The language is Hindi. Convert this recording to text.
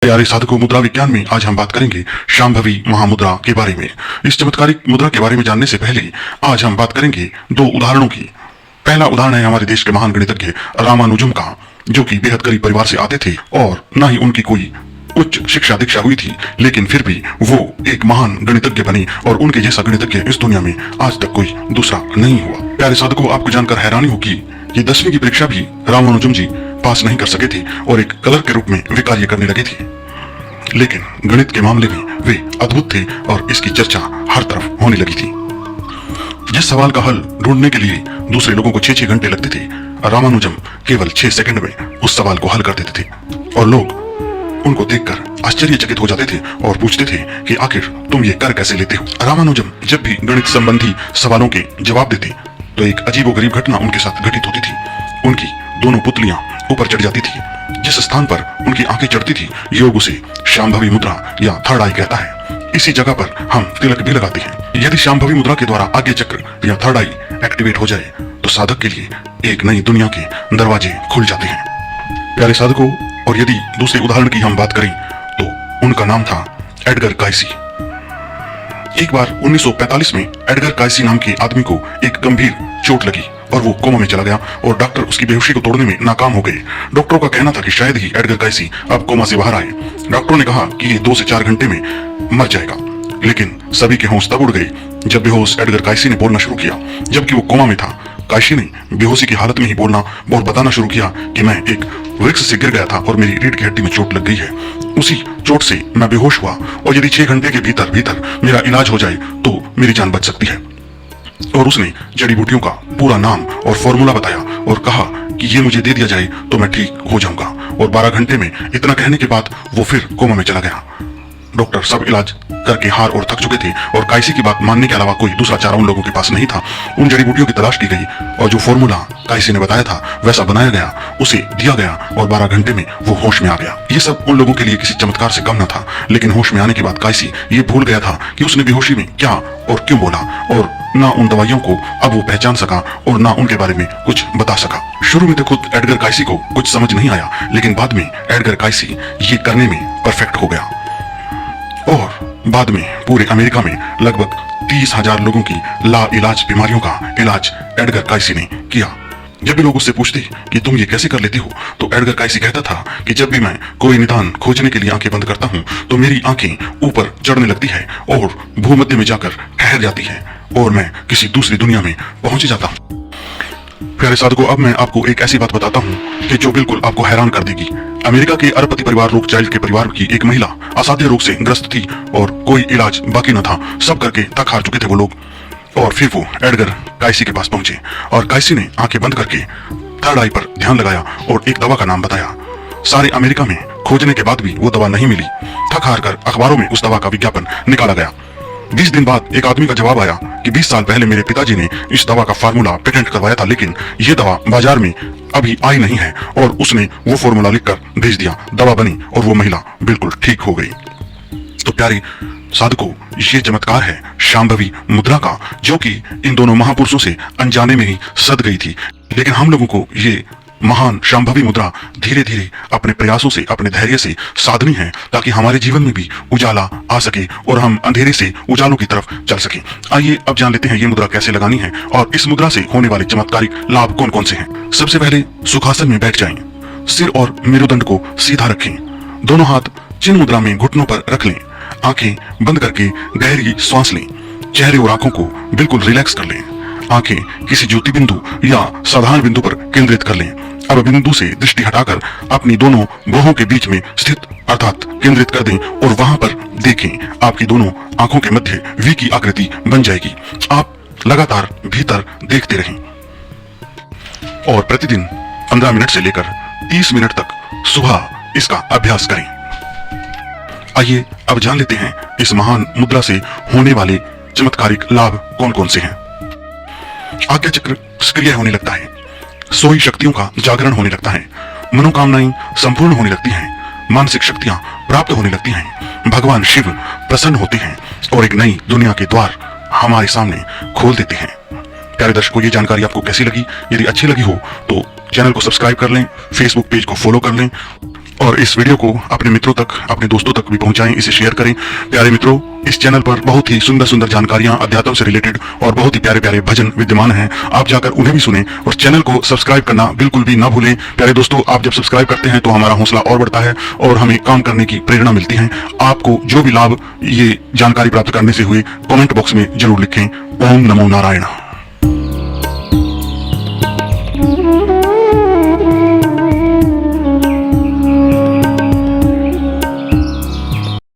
प्यारे साधकों, मुद्रा विज्ञान में आज हम बात करेंगे शांभवी महामुद्रा के बारे में। इस चमत्कारिक मुद्रा के बारे में जानने से पहले आज हम बात करेंगे दो उदाहरणों की। पहला उदाहरण है हमारे देश के महान गणितज्ञ रामानुजम का, जो कि बेहद गरीब परिवार से आते थे और न ही उनकी कोई उच्च शिक्षा दीक्षा हुई थी, लेकिन फिर भी वो एक महान गणितज्ञ बने और उनके जैसा गणितज्ञ इस दुनिया में आज तक कोई दूसरा नहीं हुआ। प्यारे साधकों, आपको जानकर हैरानी होगी कि 10वीं की परीक्षा भी रामानुजम जी पास नहीं कर सके थे और एक क्लर्क के रूप में वे कार्य करने लगे थे। लेकिन गणित के मामले में वे अद्भुत थे और इसकी चर्चा हर तरफ होने लगी थी। जिस सवाल का हल ढूंढने के लिए दूसरे लोगों को 6-6 घंटे लगते थे, रामानुजम केवल 6 सेकंड में उस सवाल को हल कर देते थे और लोग उनको देखकर आश्चर्यचकित हो जाते थे और पूछते थे कि आखिर तुम ये कर कैसे लेते हो। रामानुजम जब भी गणित संबंधी सवालों के जवाब देते तो एक अजीबोगरीब घटना उनके साथ घटित होती थी। उनकी दोनों पुतलियां ऊपर चढ़ जाती थी। जिस स्थान पर उनकी आंखें चढ़ती थी, योग उसे शांभवी मुद्रा या थर्ड आई कहता है। इसी जगह पर हम तिलक भी लगाते हैं। यदि शांभवी मुद्रा के द्वारा आज्ञा चक्र या थर्ड आई एक्टिवेट हो जाए तो साधक के लिए एक नई दुनिया के दरवाजे खुल जाते हैं। प्यारे साधकों, और यदि दूसरे उदाहरण की हम बात करें तो उनका नाम था एडगर कायसी। एक बार 1945 में एडगर कायसी नाम के आदमी को एक गंभीर चोट लगी और वो कोमा में चला गया और डॉक्टर उसकी बेहोशी को तोड़ने में नाकाम हो गए। डॉक्टरों का कहना था कि शायद ही एडगर कायसी अब कोमा से बाहर आए। डॉक्टरों ने कहा कि ये 2 से 4 घंटे में मर जाएगा, लेकिन सभी के होश तब उड़ गए जब बेहोश एडगर कायसी ने बोलना शुरू किया, जबकि वो कोमा में था। कायसी ने बेहोशी की हालत में ही बोलना और बताना शुरू किया कि मैं एक वृक्ष से गिर गया था और मेरी रीढ़ की हड्डी में चोट लग गई है। उसी चोट से मैं बेहोश हुआ और यदि 6 घंटे के भीतर मेरा इलाज हो जाए तो मेरी जान बच सकती है। और उसने जड़ी बूटियों का पूरा नाम और फॉर्मूला बताया और कहा कि ये मुझे दे दिया जाए तो मैं ठीक हो जाऊंगा। और 12 घंटे में इतना कहने के बाद वो फिर कोमा में चला गया। डॉक्टर सब इलाज करके हार और थक चुके थे और कायसी की बात मानने के अलावा कोई दूसरा चारा उन लोगों के पास नहीं था। उन जड़ी बूटियों की तलाश की गई और जो फॉर्मूला कायसी ने बताया था वैसा बनाया गया, उसे दिया गया और 12 घंटे में वो होश में आ गया। ये सब उन लोगों के लिए किसी चमत्कार से कम न था, लेकिन होश में आने के बाद कायसी ये भूल गया था कि उसने बेहोशी में क्या और क्यों बोला और ना उन दवाइयों को अब वो पहचान सका और ना उनके बारे में कुछ बता सका। शुरू में तो खुद एडगर कायसी को कुछ समझ नहीं आया, लेकिन बाद में एडगर कायसी ये करने में परफेक्ट हो गया और बाद में पूरे अमेरिका में लगभग 30,000 लोगों की लाइलाज बीमारियों का इलाज एडगर कायसी ने किया। जब भी लोग उससे पूछते कि तुम ये कैसे कर लेते हो, तो एडगर कायसी कहता था कि जब भी मैं कोई निदान खोजने के लिए आंखें बंद करता हूँ तो मेरी आंखें ऊपर चढ़ने लगती है और भूमध्य में जाकर ठहर जाती है और मैं किसी दूसरी दुनिया में पहुंच जाता हूँ। प्यारे साधकों, अब मैं आपको एक ऐसी बात बताता हूँ कि जो बिल्कुल आपको हैरान कर देगी। अमेरिका के अरबपति परिवार रोकचाइल्ड के परिवार की एक महिला असाध्य रोग से ग्रस्त थी और कोई इलाज बाकी न था। सब करके थक हार चुके थे वो लोग और फिर वो एडगर कायसी के पास पहुंचे और कायसी ने आंखें बंद करके थर्ड आई पर ध्यान लगाया और एक दवा का नाम बताया। सारे अमेरिका में खोजने के बाद भी वो दवा नहीं मिली। थक हार कर अखबारों में उस दवा का विज्ञापन निकाला गया। 20 दिन बाद एक आदमी का जवाब आया कि 20 साल पहले मेरे पिताजी ने इस दवा का फार्मूला पेटेंट करवाया था, लेकिन ये दवा बाजार में अभी आई नहीं है। और उसने वो फार्मूला लिखकर भेज दिया, दवा बनी और वो महिला बिल्कुल ठीक हो गई। तो प्यारे साधकों, ये चमत्कार है शांभवी मुद्रा का, जो कि इन दोनों महापुरुषों से अनजाने में ही सद गई थी। लेकिन हम लोगों को ये महान शांभवी मुद्रा धीरे धीरे अपने प्रयासों से, अपने धैर्य से साधनी है, ताकि हमारे जीवन में भी उजाला आ सके और हम अंधेरे से उजालों की तरफ चल सके। आइए अब जान लेते हैं ये मुद्रा कैसे लगानी है और इस मुद्रा से होने वाले चमत्कारिक लाभ कौन कौन से हैं। सबसे पहले सुखासन में बैठ जाएं, सिर और मेरुदंड को सीधा रखें, दोनों हाथ चिन्ह मुद्रा में घुटनों पर रख लें, आंखें बंद करके गहरी सांस लें, चेहरे और आंखों को बिल्कुल रिलैक्स कर लें, आंखें किसी ज्योति बिंदु या साधारण बिंदु पर केंद्रित कर लें। अब बिंदु से दृष्टि हटाकर अपनी दोनों भौहों के बीच में स्थित अर्थात केंद्रित कर दें और वहां पर देखें। आपकी दोनों आंखों के मध्य वी की आकृति बन जाएगी। आप लगातार भीतर देखते रहें और प्रतिदिन 15 मिनट से लेकर 30 मिनट तक सुबह इसका अभ्यास करें। आइए अब जान लेते हैं इस महान मुद्रा से होने वाले चमत्कारिक लाभ कौन कौन से हैं। आज्ञा चक्र सक्रिय होने लगता है, सोई शक्तियों का जागरण होने लगता है, मनोकामनाएं संपूर्ण होने लगती हैं, मानसिक शक्तियां प्राप्त होने लगती हैं, भगवान शिव प्रसन्न होते हैं और एक नई दुनिया के द्वार हमारे सामने खोल देते हैं। प्यारे दर्शकों, ये जानकारी आपको कैसी लगी? यदि अच्छी लगी हो तो चैनल को सब्सक्राइब कर लें, फेसबुक पेज को फॉलो कर लें और इस वीडियो को अपने मित्रों तक, अपने दोस्तों तक भी पहुंचाएं, इसे शेयर करें। प्यारे मित्रों, इस चैनल पर बहुत ही सुंदर सुंदर जानकारियां अध्यात्म से रिलेटेड और बहुत ही प्यारे प्यारे भजन विद्यमान हैं। आप जाकर उन्हें भी सुनें और चैनल को सब्सक्राइब करना बिल्कुल भी ना भूलें। प्यारे दोस्तों, आप जब सब्सक्राइब करते हैं तो हमारा हौसला और बढ़ता है और हमें काम करने की प्रेरणा मिलती है। आपको जो भी लाभ ये जानकारी प्राप्त करने से हुए, कमेंट बॉक्स में जरूर लिखें। ओम नमो नारायण।